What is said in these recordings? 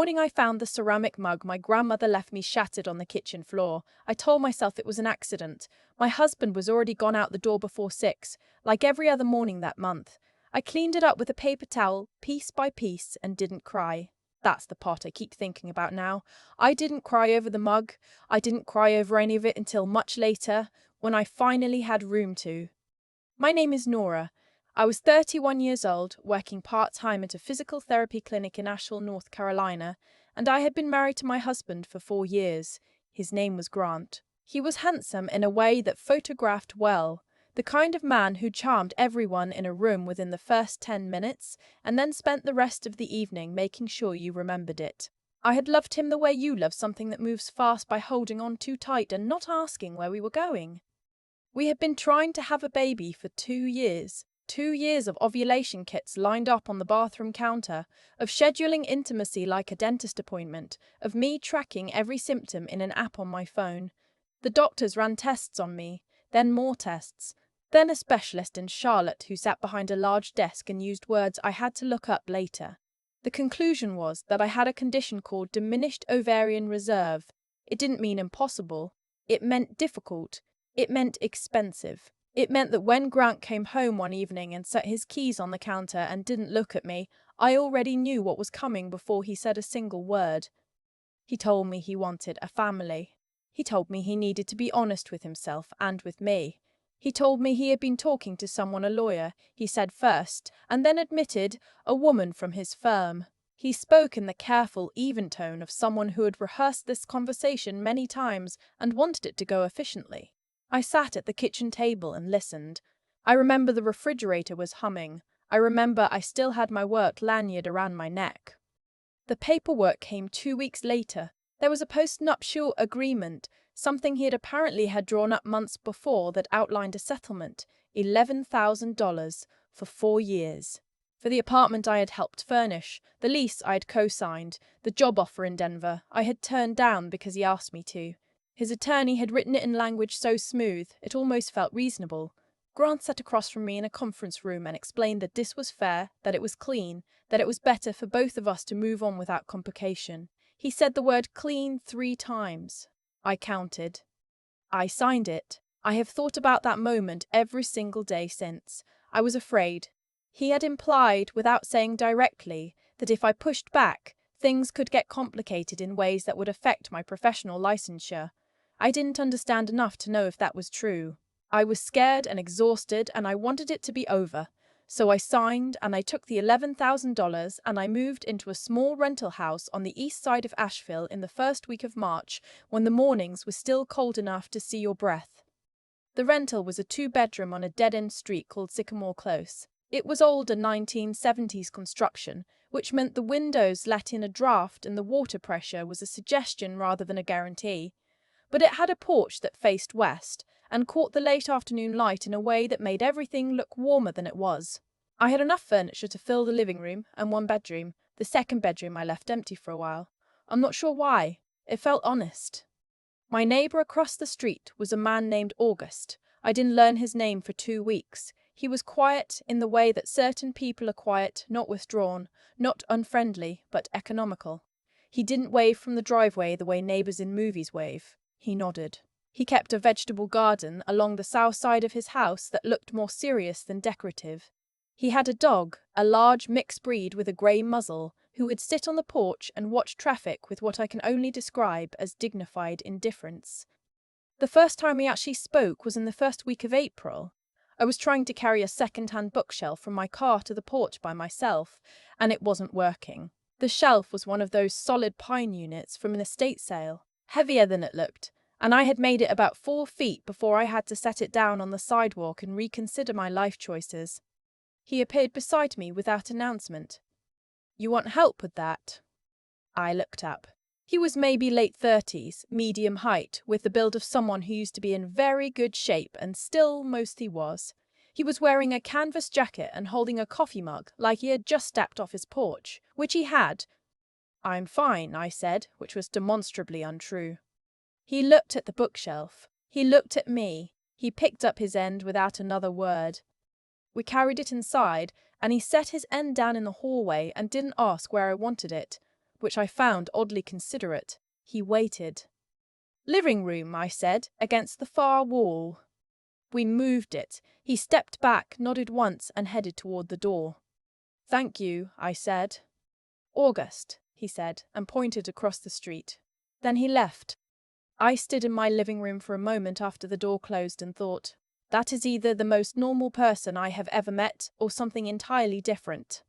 morning I found the ceramic mug my grandmother left me shattered on the kitchen floor. I told myself it was an accident. My husband was already gone out the door before 6, like every other morning that month. I cleaned it up with a paper towel, piece by piece, and didn't cry. That's the part I keep thinking about now. I didn't cry over the mug. I didn't cry over any of it until much later, when I finally had room to. My name is Nora. I was 31 years old, working part-time at a physical therapy clinic in Asheville, North Carolina, and I had been married to my husband for 4 years. His name was Grant. He was handsome in a way that photographed well, the kind of man who charmed everyone in a room within the first 10 minutes and then spent the rest of the evening making sure you remembered it. I had loved him the way you love something that moves fast by holding on too tight and not asking where we were going. We had been trying to have a baby for 2 years. 2 years of ovulation kits lined up on the bathroom counter, of scheduling intimacy like a dentist appointment, of me tracking every symptom in an app on my phone. The doctors ran tests on me, then more tests, then a specialist in Charlotte who sat behind a large desk and used words I had to look up later. The conclusion was that I had a condition called diminished ovarian reserve. It didn't mean impossible. It meant difficult. It meant expensive. It meant that when Grant came home one evening and set his keys on the counter and didn't look at me, I already knew what was coming before he said a single word. He told me he wanted a family. He told me he needed to be honest with himself and with me. He told me he had been talking to someone, a lawyer, he said first, and then admitted, a woman from his firm. He spoke in the careful, even tone of someone who had rehearsed this conversation many times and wanted it to go efficiently. I sat at the kitchen table and listened. I remember the refrigerator was humming. I remember I still had my work lanyard around my neck. The paperwork came 2 weeks later. There was a post-nuptial agreement, something he had apparently had drawn up months before that outlined a settlement, $11,000 for 4 years. For the apartment I had helped furnish, the lease I had co-signed, the job offer in Denver I had turned down because he asked me to. His attorney had written it in language so smooth, it almost felt reasonable. Grant sat across from me in a conference room and explained that this was fair, that it was clean, that it was better for both of us to move on without complication. He said the word clean 3 times. I counted. I signed it. I have thought about that moment every single day since. I was afraid. He had implied, without saying directly, that if I pushed back, things could get complicated in ways that would affect my professional licensure. I didn't understand enough to know if that was true. I was scared and exhausted and I wanted it to be over. So I signed and I took the $11,000 and I moved into a small rental house on the east side of Asheville in the first week of March when the mornings were still cold enough to see your breath. The rental was a 2-bedroom on a dead-end street called Sycamore Close. It was older 1970s construction, which meant the windows let in a draft and the water pressure was a suggestion rather than a guarantee. But it had a porch that faced west and caught the late afternoon light in a way that made everything look warmer than it was. I had enough furniture to fill the living room and 1 bedroom. The second bedroom I left empty for a while. I'm not sure why. It felt honest. My neighbor across the street was a man named August. I didn't learn his name for 2 weeks. He was quiet in the way that certain people are quiet, not withdrawn, not unfriendly, but economical. He didn't wave from the driveway the way neighbors in movies wave. He nodded. He kept a vegetable garden along the south side of his house that looked more serious than decorative. He had a dog, a large mixed breed with a grey muzzle, who would sit on the porch and watch traffic with what I can only describe as dignified indifference. The first time we actually spoke was in the first week of April. I was trying to carry a second-hand bookshelf from my car to the porch by myself, and it wasn't working. The shelf was one of those solid pine units from an estate sale, heavier than it looked, and I had made it about 4 feet before I had to set it down on the sidewalk and reconsider my life choices. He appeared beside me without announcement. "You want help with that?" I looked up. He was maybe late 30s, medium height, with the build of someone who used to be in very good shape and still mostly was. He was wearing a canvas jacket and holding a coffee mug like he had just stepped off his porch, which he had. "I'm fine," I said, which was demonstrably untrue. He looked at the bookshelf. He looked at me. He picked up his end without another word. We carried it inside, and he set his end down in the hallway and didn't ask where I wanted it. which I found oddly considerate. He waited. "Living room," I said, "against the far wall." We moved it. He stepped back, nodded once, and headed toward the door. "Thank you," I said. "August," he said, and pointed across the street. Then he left. I stood in my living room for a moment after the door closed and thought, that is either the most normal person I have ever met or something entirely different.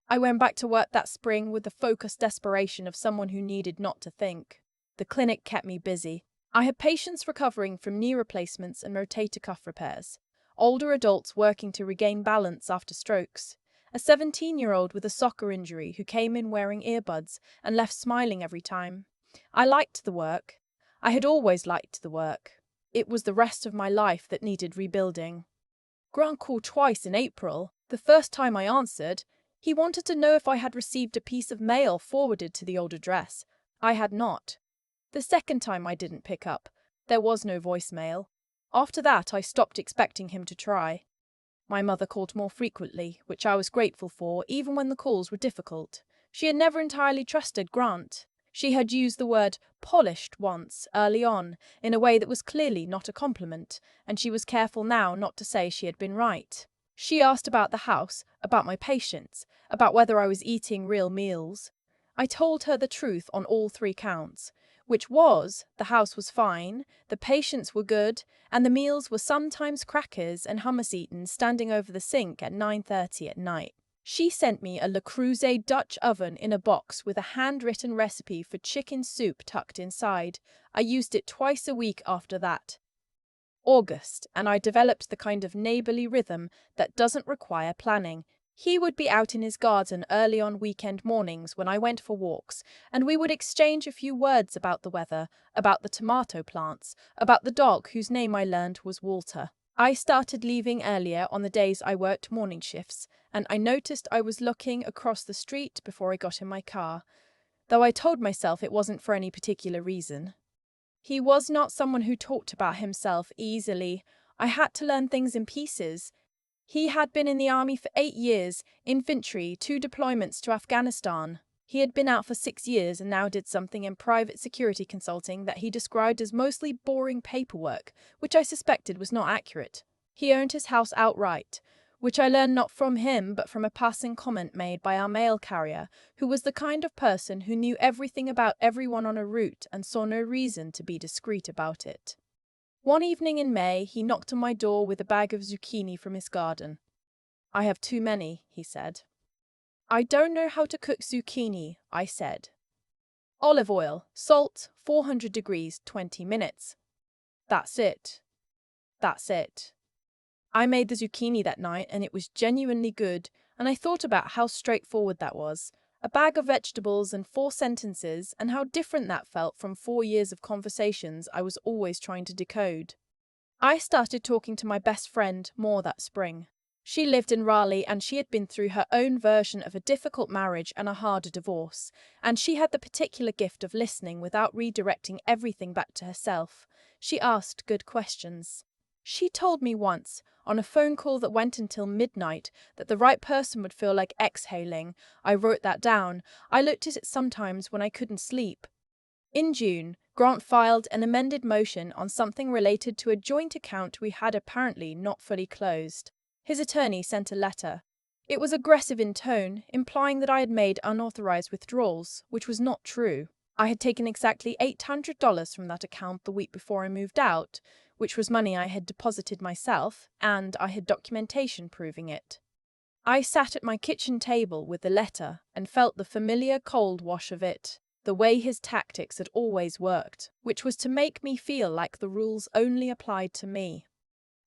I went back to work that spring with the focused desperation of someone who needed not to think. The clinic kept me busy. I had patients recovering from knee replacements and rotator cuff repairs, older adults working to regain balance after strokes, a 17-year-old with a soccer injury who came in wearing earbuds and left smiling every time. I liked the work. I had always liked the work. It was the rest of my life that needed rebuilding. Grant called twice in April. The first time I answered, he wanted to know if I had received a piece of mail forwarded to the old address. I had not. The second time I didn't pick up. There was no voicemail. After that, I stopped expecting him to try. My mother called more frequently, which I was grateful for, even when the calls were difficult. She had never entirely trusted Grant. She had used the word polished once, early on, in a way that was clearly not a compliment, and she was careful now not to say she had been right. She asked about the house, about my patients, about whether I was eating real meals. I told her the truth on all three counts, which was, the house was fine, the patients were good, and the meals were sometimes crackers and hummus eaten standing over the sink at 9:30 at night. She sent me a Le Creuset Dutch oven in a box with a handwritten recipe for chicken soup tucked inside. I used it twice a week after that. August, and I developed the kind of neighbourly rhythm that doesn't require planning. He would be out in his garden early on weekend mornings when I went for walks, and we would exchange a few words about the weather, about the tomato plants, about the dog whose name I learned was Walter. I started leaving earlier on the days I worked morning shifts, and I noticed I was looking across the street before I got in my car, though I told myself it wasn't for any particular reason. He was not someone who talked about himself easily. I had to learn things in pieces. He had been in the army for 8 years, infantry, 2 deployments to Afghanistan. He had been out for 6 years and now did something in private security consulting that he described as mostly boring paperwork, which I suspected was not accurate. He owned his house outright, which I learned not from him but from a passing comment made by our mail carrier, who was the kind of person who knew everything about everyone on a route and saw no reason to be discreet about it. One evening in May, he knocked on my door with a bag of zucchini from his garden. "I have too many," he said. "I don't know how to cook zucchini," I said. "Olive oil, salt, 400 degrees, 20 minutes. That's it. That's it." I made the zucchini that night and it was genuinely good, and I thought about how straightforward that was. A bag of vegetables and 4 sentences, and how different that felt from 4 years of conversations I was always trying to decode. I started talking to my best friend more that spring. She lived in Raleigh and she had been through her own version of a difficult marriage and a harder divorce, and she had the particular gift of listening without redirecting everything back to herself. She asked good questions. She told me once, on a phone call that went until midnight, that the right person would feel like exhaling. I wrote that down. I looked at it sometimes when I couldn't sleep. In June, Grant filed an amended motion on something related to a joint account we had apparently not fully closed. His attorney sent a letter. It was aggressive in tone, implying that I had made unauthorized withdrawals, which was not true. I had taken exactly $800 from that account the week before I moved out, which was money I had deposited myself, and I had documentation proving it. I sat at my kitchen table with the letter and felt the familiar cold wash of it, the way his tactics had always worked, which was to make me feel like the rules only applied to me.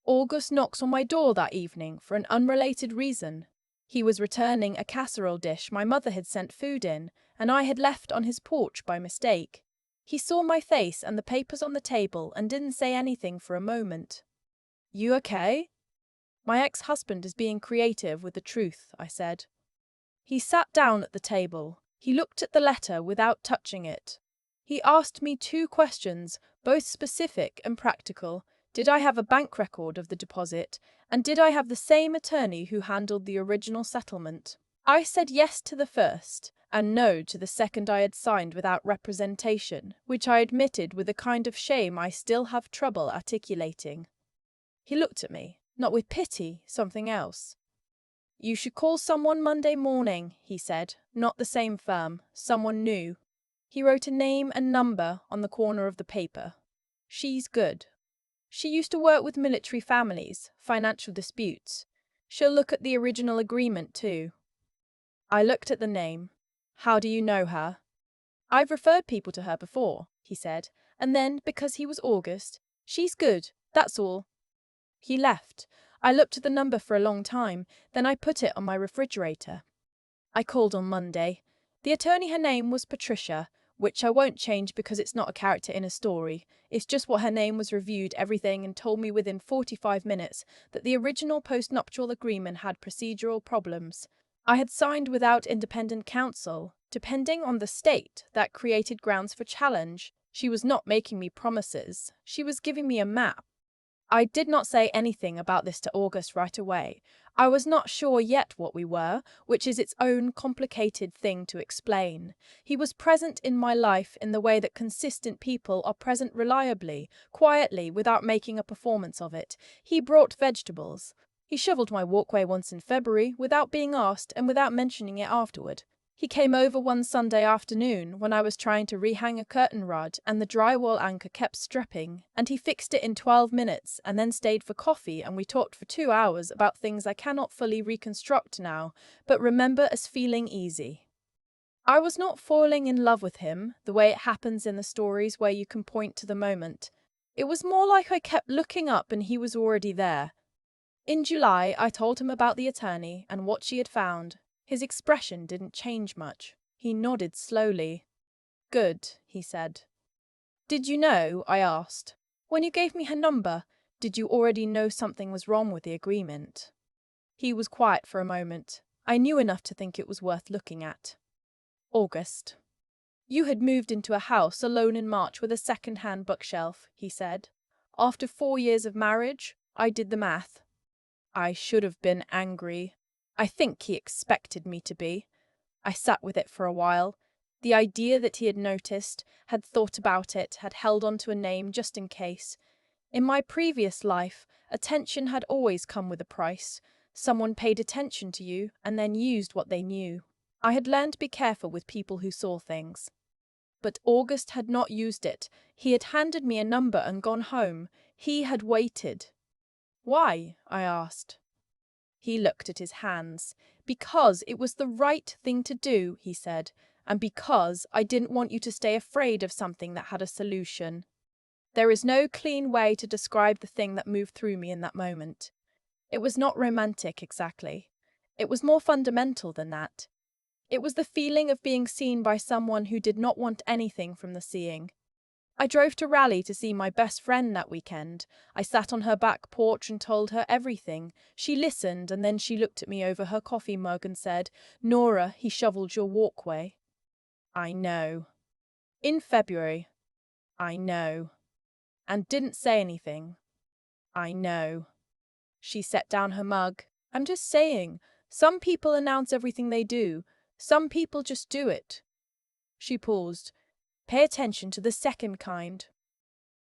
August knocks on my door that evening for an unrelated reason. He was returning a casserole dish my mother had sent food in, and I had left on his porch by mistake. He saw my face and the papers on the table and didn't say anything for a moment. "You okay?" "My ex-husband is being creative with the truth," I said. He sat down at the table. He looked at the letter without touching it. He asked me 2 questions, both specific and practical. Did I have a bank record of the deposit, and did I have the same attorney who handled the original settlement? I said yes to the first, and no to the second I had signed without representation, which I admitted with a kind of shame I still have trouble articulating. He looked at me, not with pity, something else. You should call someone Monday morning, he said, not the same firm, someone new. He wrote a name and number on the corner of the paper. She's good. She used to work with military families, financial disputes. She'll look at the original agreement too. I looked at the name. How do you know her? I've referred people to her before, he said, and then, because he was August, she's good, that's all. He left. I looked at the number for a long time, then I put it on my refrigerator. I called on Monday. The attorney, her name was Patricia, which I won't change because it's not a character in a story. It's just what her name was, reviewed everything and told me within 45 minutes that the original postnuptial agreement had procedural problems. I had signed without independent counsel. Depending on the state, that created grounds for challenge. She was not making me promises. She was giving me a map. I did not say anything about this to August right away. I was not sure yet what we were, which is its own complicated thing to explain. He was present in my life in the way that consistent people are present reliably, quietly, without making a performance of it. He brought vegetables. He shoveled my walkway once in February without being asked and without mentioning it afterward. He came over one Sunday afternoon when I was trying to rehang a curtain rod and the drywall anchor kept stripping, and he fixed it in 12 minutes and then stayed for coffee, and we talked for 2 hours about things I cannot fully reconstruct now, but remember as feeling easy. I was not falling in love with him, the way it happens in the stories where you can point to the moment. It was more like I kept looking up and he was already there. In July, I told him about the attorney and what she had found. His expression didn't change much. He nodded slowly. Good, he said. Did you know, I asked, when you gave me her number, did you already know something was wrong with the agreement? He was quiet for a moment. I knew enough to think it was worth looking at. August. You had moved into a house alone in March with a second-hand bookshelf, he said. After 4 years of marriage, I did the math. I should have been angry. I think he expected me to be. I sat with it for a while. The idea that he had noticed, had thought about it, had held on to a name just in case. In my previous life, attention had always come with a price. Someone paid attention to you and then used what they knew. I had learned to be careful with people who saw things. But August had not used it. He had handed me a number and gone home. He had waited. Why? I asked. He looked at his hands. Because it was the right thing to do, he said, and because I didn't want you to stay afraid of something that had a solution. There is no clean way to describe the thing that moved through me in that moment. It was not romantic exactly. It was more fundamental than that. It was the feeling of being seen by someone who did not want anything from the seeing. I drove to Raleigh to see my best friend that weekend. I sat on her back porch and told her everything. She listened, and then she looked at me over her coffee mug and said, Nora, he shoveled your walkway. I know. In February. I know. And didn't say anything. I know. She set down her mug. I'm just saying, some people announce everything they do. Some people just do it. She paused. Pay attention to the second kind.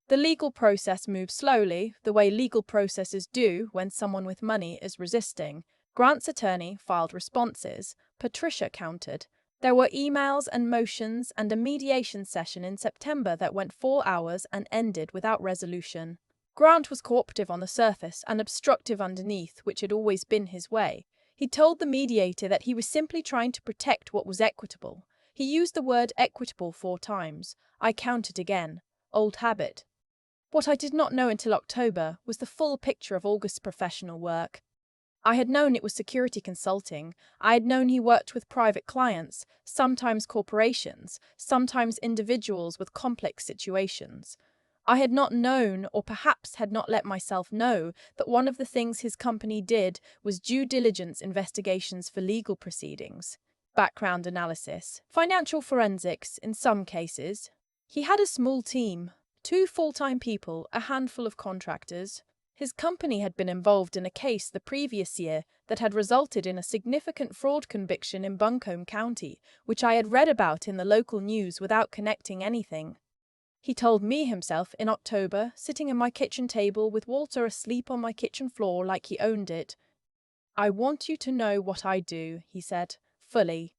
The legal process moves slowly, the way legal processes do when someone with money is resisting. Grant's attorney filed responses. Patricia countered. There were emails and motions and a mediation session in September that went 4 hours and ended without resolution. Grant was cooperative on the surface and obstructive underneath, which had always been his way. He told the mediator that he was simply trying to protect what was equitable. He used the word equitable 4 times. I counted again. Old habit. What I did not know until October was the full picture of August's professional work. I had known it was security consulting. I had known he worked with private clients, sometimes corporations, sometimes individuals with complex situations. I had not known, or perhaps had not let myself know, that one of the things his company did was due diligence investigations for legal proceedings. Background analysis, financial forensics in some cases. He had a small team, 2 full-time people, a handful of contractors. His company had been involved in a case the previous year that had resulted in a significant fraud conviction in Buncombe County, which I had read about in the local news without connecting anything. He told me himself in October, sitting at my kitchen table with Walter asleep on my kitchen floor like he owned it. "I want you to know what I do," he said, fully.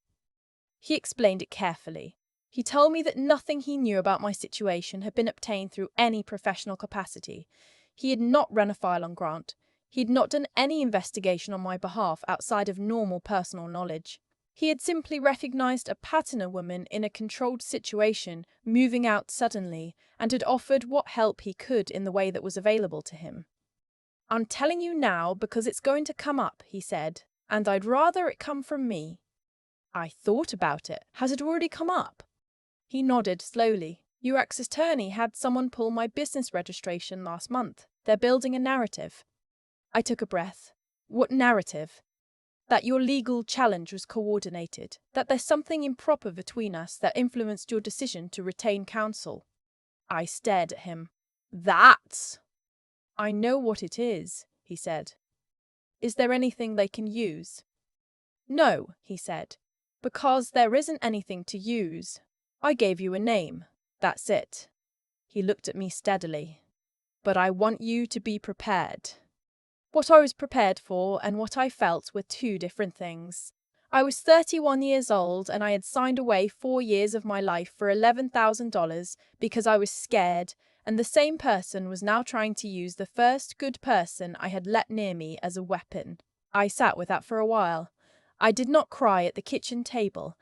He explained it carefully. He told me that nothing he knew about my situation had been obtained through any professional capacity. He had not run a file on Grant. He had not done any investigation on my behalf outside of normal personal knowledge. He had simply recognized a pattern of women in a controlled situation moving out suddenly and had offered what help he could in the way that was available to him. "I'm telling you now because it's going to come up," he said, "and I'd rather it come from me." I thought about it. Has it already come up? He nodded slowly. "Your ex-attorney had someone pull my business registration last month. They're building a narrative." I took a breath. "What narrative?" "That your legal challenge was coordinated. That there's something improper between us that influenced your decision to retain counsel." I stared at him. "That's—" "I know what it is," he said. "Is there anything they can use?" "No," he said, "because there isn't anything to use. I gave you a name. That's it." He looked at me steadily. "But I want you to be prepared." What I was prepared for and what I felt were two different things. I was 31 years old and I had signed away 4 years of my life for $11,000 because I was scared, and the same person was now trying to use the first good person I had let near me as a weapon. I sat with that for a while. I did not cry at the kitchen table.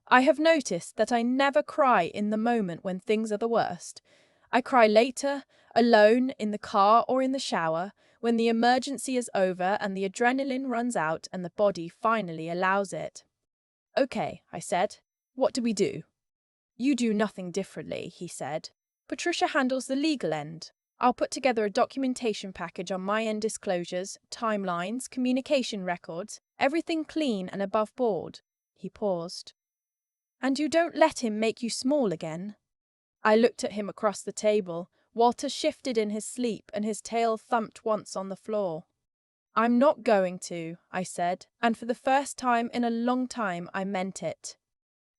I have noticed that I never cry in the moment when things are the worst. I cry later, alone, in the car or in the shower, when the emergency is over and the adrenaline runs out and the body finally allows it. "Okay," I said. "What do we do?" "You do nothing differently," he said. "Patricia handles the legal end. I'll put together a documentation package on my end, disclosures, timelines, communication records, everything clean and above board." He paused. "And you don't let him make you small again?" I looked at him across the table. Walter shifted in his sleep and his tail thumped once on the floor. "I'm not going to," I said, and for the first time in a long time I meant it.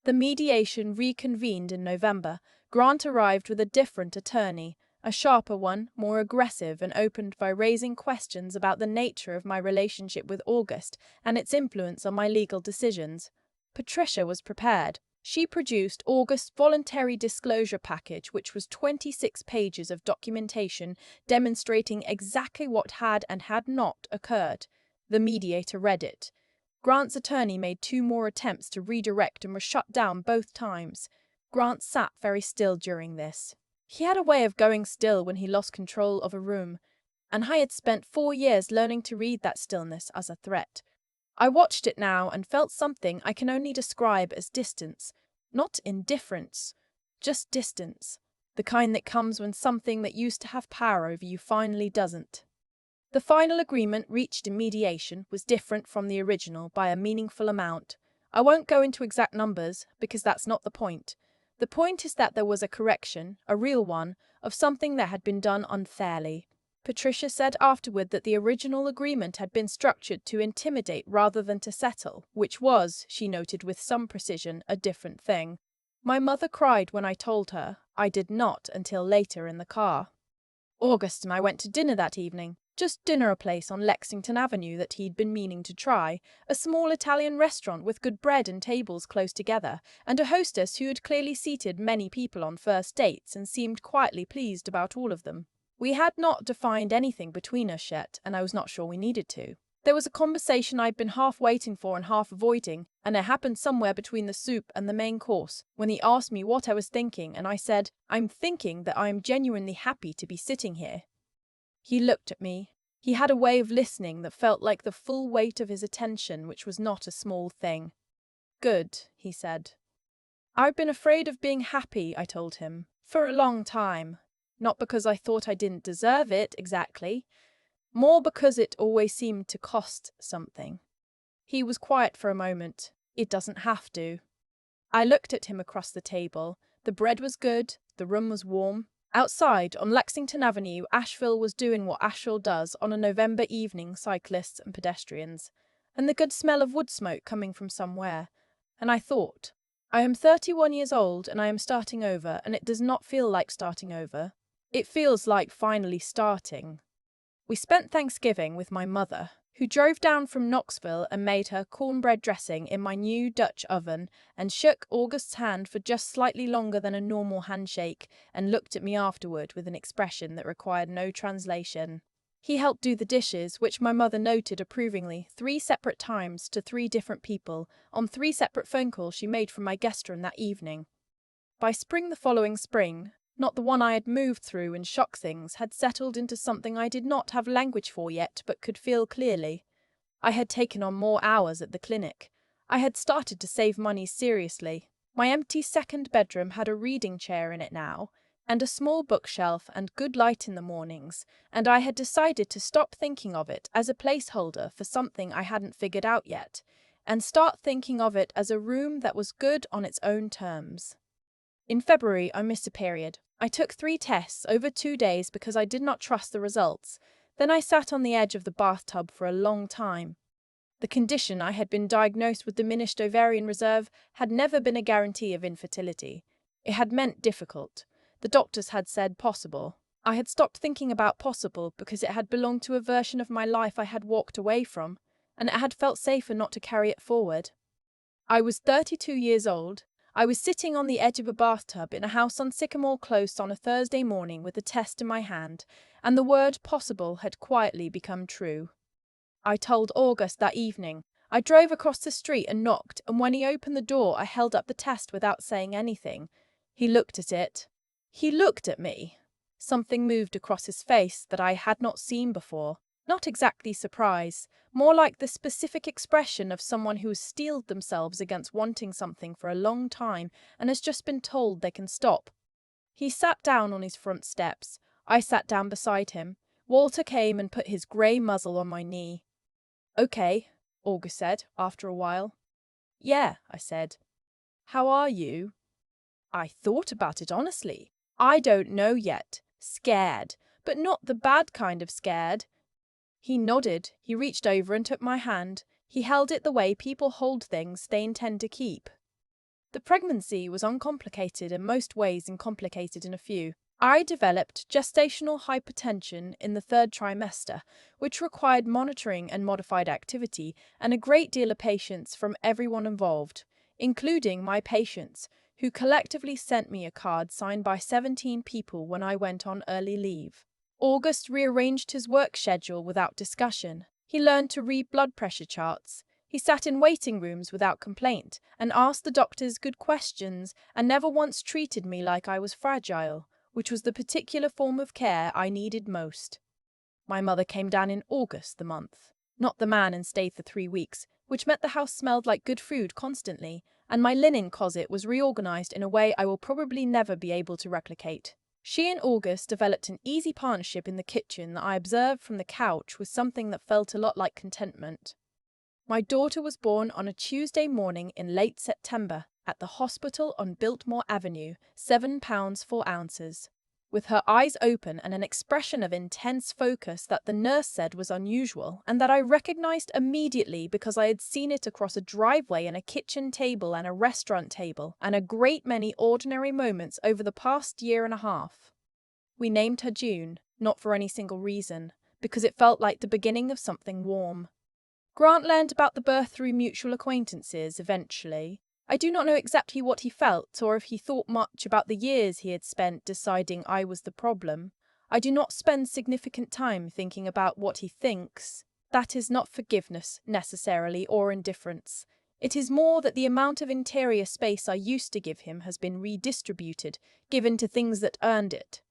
The mediation reconvened in November. Grant arrived with a different attorney, a sharper one, more aggressive, and opened by raising questions about the nature of my relationship with August and its influence on my legal decisions. Patricia was prepared. She produced August's voluntary disclosure package, which was 26 pages of documentation demonstrating exactly what had and had not occurred. The mediator read it. Grant's attorney made 2 more attempts to redirect and was shut down both times. Grant sat very still during this. He had a way of going still when he lost control of a room, and I had spent 4 years learning to read that stillness as a threat. I watched it now and felt something I can only describe as distance. Not indifference, just distance. The kind that comes when something that used to have power over you finally doesn't. The final agreement reached in mediation was different from the original by a meaningful amount. I won't go into exact numbers because that's not the point. The point is that there was a correction, a real one, of something that had been done unfairly. Patricia said afterward that the original agreement had been structured to intimidate rather than to settle, which was, she noted with some precision, a different thing. My mother cried when I told her. I did not until later in the car. August and I went to dinner that evening. Just dinner, a place on Lexington Avenue that he'd been meaning to try, a small Italian restaurant with good bread and tables close together, and a hostess who had clearly seated many people on first dates and seemed quietly pleased about all of them. We had not defined anything between us yet, and I was not sure we needed to. There was a conversation I'd been half waiting for and half avoiding, and it happened somewhere between the soup and the main course, when he asked me what I was thinking, and I said, "I'm thinking that I am genuinely happy to be sitting here." He looked at me. He had a way of listening that felt like the full weight of his attention, which was not a small thing. "Good," he said. "I've been afraid of being happy," I told him, "for a long time. Not because I thought I didn't deserve it, exactly. More because it always seemed to cost something." He was quiet for a moment. "It doesn't have to." I looked at him across the table. The bread was good, the room was warm. Outside, on Lexington Avenue, Asheville was doing what Asheville does on a November evening, cyclists and pedestrians, and the good smell of wood smoke coming from somewhere. And I thought, I am 31 years old and I am starting over, and it does not feel like starting over. It feels like finally starting. We spent Thanksgiving with my mother, who drove down from Knoxville and made her cornbread dressing in my new Dutch oven and shook August's hand for just slightly longer than a normal handshake and looked at me afterward with an expression that required no translation. He helped do the dishes, which my mother noted approvingly 3 separate times to 3 different people on 3 separate phone calls she made from my guest room that evening. By spring the following spring, not the one I had moved through and shock things had settled into something I did not have language for yet but could feel clearly. I had taken on more hours at the clinic. I had started to save money seriously. My empty second bedroom had a reading chair in it now, and a small bookshelf and good light in the mornings, and I had decided to stop thinking of it as a placeholder for something I hadn't figured out yet, and start thinking of it as a room that was good on its own terms. In February, I missed a period. I took 3 tests over 2 days because I did not trust the results. Then I sat on the edge of the bathtub for a long time. The condition I had been diagnosed with diminished ovarian reserve had never been a guarantee of infertility. It had meant difficult. The doctors had said possible. I had stopped thinking about possible because it had belonged to a version of my life I had walked away from, and it had felt safer not to carry it forward. I was 32 years old. I was sitting on the edge of a bathtub in a house on Sycamore Close on a Thursday morning with a test in my hand, and the word possible had quietly become true. I told August that evening. I drove across the street and knocked, and when he opened the door, I held up the test without saying anything. He looked at it. He looked at me. Something moved across his face that I had not seen before. Not exactly surprise, more like the specific expression of someone who has steeled themselves against wanting something for a long time and has just been told they can stop. He sat down on his front steps. I sat down beside him. Walter came and put his grey muzzle on my knee. "Okay," August said, after a while. "Yeah," I said. "How are you?" I thought about it honestly. I don't know yet. Scared, but not the bad kind of scared. He nodded. He reached over and took my hand. He held it the way people hold things they intend to keep. The pregnancy was uncomplicated in most ways and complicated in a few. I developed gestational hypertension in the 3rd trimester, which required monitoring and modified activity and a great deal of patience from everyone involved, including my patients, who collectively sent me a card signed by 17 people when I went on early leave. August rearranged his work schedule without discussion. He learned to read blood pressure charts. He sat in waiting rooms without complaint and asked the doctors good questions and never once treated me like I was fragile, which was the particular form of care I needed most. My mother came down in August the month, not the man, and stayed for 3 weeks, which meant the house smelled like good food constantly, and my linen closet was reorganized in a way I will probably never be able to replicate. She and August developed an easy partnership in the kitchen that I observed from the couch with something that felt a lot like contentment. My daughter was born on a Tuesday morning in late September at the hospital on Biltmore Avenue, 7 pounds 4 ounces. With her eyes open and an expression of intense focus that the nurse said was unusual and that I recognized immediately because I had seen it across a driveway and a kitchen table and a restaurant table and a great many ordinary moments over the past year and a half. We named her June, not for any single reason, because it felt like the beginning of something warm. Grant learned about the birth through mutual acquaintances eventually. I do not know exactly what he felt or if he thought much about the years he had spent deciding I was the problem. I do not spend significant time thinking about what he thinks. That is not forgiveness, necessarily, or indifference. It is more that the amount of interior space I used to give him has been redistributed, given to things that earned it.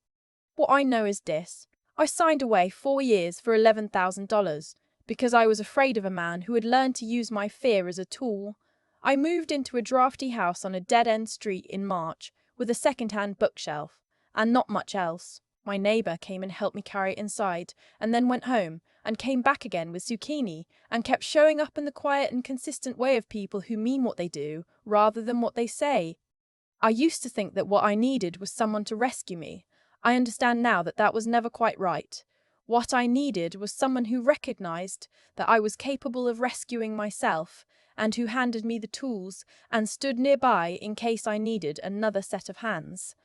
What I know is this. I signed away 4 years for $11,000 because I was afraid of a man who had learned to use my fear as a tool. I moved into a drafty house on a dead-end street in March with a second-hand bookshelf, and not much else. My neighbour came and helped me carry it inside, and then went home, and came back again with zucchini, and kept showing up in the quiet and consistent way of people who mean what they do, rather than what they say. I used to think that what I needed was someone to rescue me. I understand now that that was never quite right. What I needed was someone who recognized that I was capable of rescuing myself and who handed me the tools and stood nearby in case I needed another set of hands.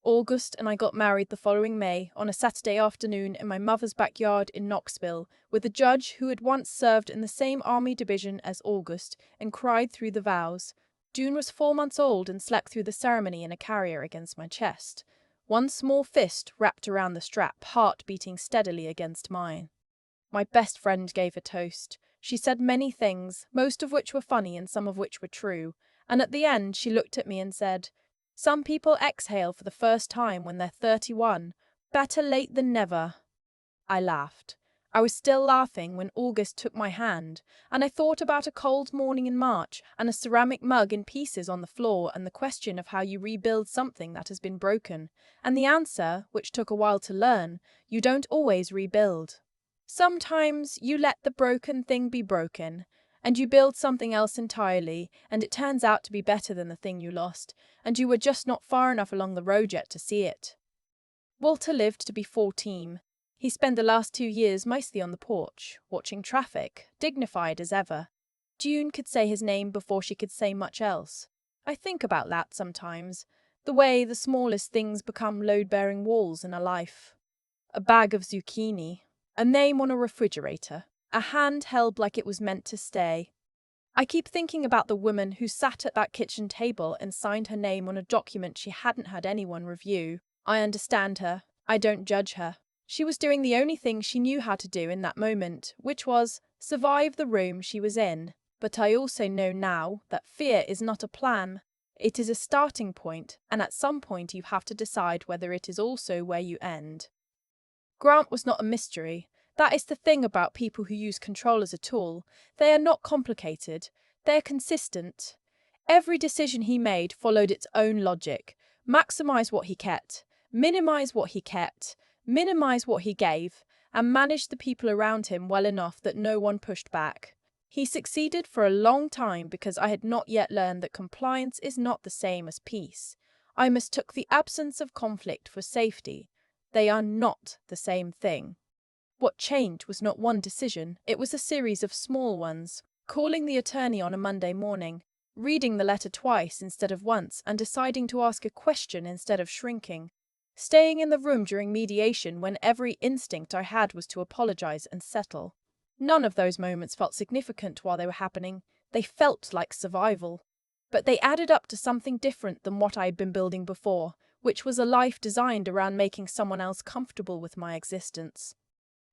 August and I got married the following May on a Saturday afternoon in my mother's backyard in Knoxville with a judge who had once served in the same army division as August and cried through the vows. June was 4 months old and slept through the ceremony in a carrier against my chest, one small fist wrapped around the strap, heart beating steadily against mine. My best friend gave a toast. She said many things, most of which were funny and some of which were true, and at the end she looked at me and said, "Some people exhale for the first time when they're 31. Better late than never." I laughed. I was still laughing when August took my hand, and I thought about a cold morning in March and a ceramic mug in pieces on the floor and the question of how you rebuild something that has been broken, and the answer, which took a while to learn, you don't always rebuild. Sometimes you let the broken thing be broken, and you build something else entirely, and it turns out to be better than the thing you lost, and you were just not far enough along the road yet to see it. Walter lived to be 14. He spent the last 2 years mostly on the porch, watching traffic, dignified as ever. June could say his name before she could say much else. I think about that sometimes, the way the smallest things become load-bearing walls in a life. A bag of zucchini, a name on a refrigerator, a hand held like it was meant to stay. I keep thinking about the woman who sat at that kitchen table and signed her name on a document she hadn't had anyone review. I understand her. I don't judge her. She was doing the only thing she knew how to do in that moment, which was survive the room she was in. But I also know now that fear is not a plan. It is a starting point, and at some point you have to decide whether it is also where you end. Grant was not a mystery. That is the thing about people who use control as a tool. They are not complicated. They are consistent. Every decision he made followed its own logic. Maximize what he kept, minimize what he kept, minimize what he gave, and manage the people around him well enough that no one pushed back. He succeeded for a long time because I had not yet learned that compliance is not the same as peace. I mistook the absence of conflict for safety. They are not the same thing. What changed was not one decision, it was a series of small ones. Calling the attorney on a Monday morning, reading the letter twice instead of once, and deciding to ask a question instead of shrinking. Staying in the room during mediation when every instinct I had was to apologize and settle. None of those moments felt significant while they were happening. They felt like survival. But they added up to something different than what I had been building before, which was a life designed around making someone else comfortable with my existence.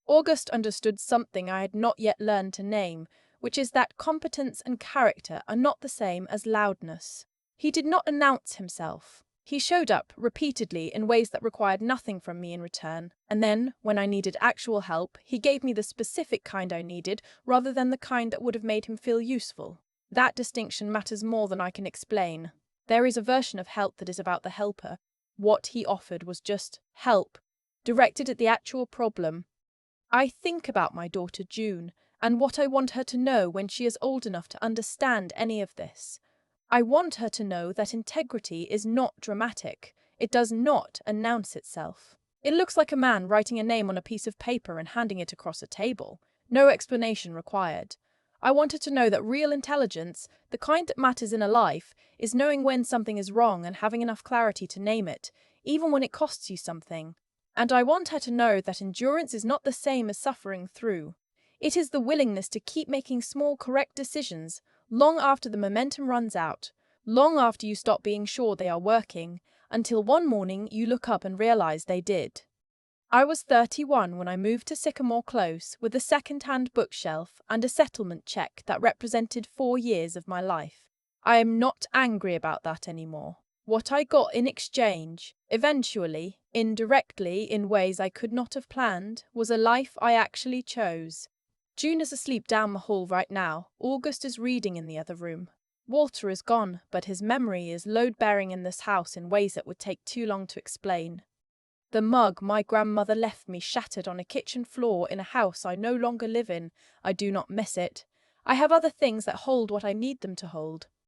August understood something I had not yet learned to name, which is that competence and character are not the same as loudness. He did not announce himself. He showed up repeatedly in ways that required nothing from me in return, and then, when I needed actual help, he gave me the specific kind I needed rather than the kind that would have made him feel useful. That distinction matters more than I can explain. There is a version of help that is about the helper. What he offered was just help, directed at the actual problem. I think about my daughter June, and what I want her to know when she is old enough to understand any of this. I want her to know that integrity is not dramatic. It does not announce itself. It looks like a man writing a name on a piece of paper and handing it across a table. No explanation required. I want her to know that real intelligence, the kind that matters in a life, is knowing when something is wrong and having enough clarity to name it, even when it costs you something. And I want her to know that endurance is not the same as suffering through. It is the willingness to keep making small correct decisions, long after the momentum runs out, long after you stop being sure they are working, until one morning you look up and realize they did. I was 31 when I moved to Sycamore Close with a second-hand bookshelf and a settlement check that represented 4 years of my life. I am not angry about that anymore. What I got in exchange, eventually, indirectly in ways I could not have planned, was a life I actually chose. June is asleep down the hall right now. August is reading in the other room. Walter is gone, but his memory is load-bearing in this house in ways that would take too long to explain. The mug my grandmother left me shattered on a kitchen floor in a house I no longer live in. I do not miss it. I have other things that hold what I need them to hold.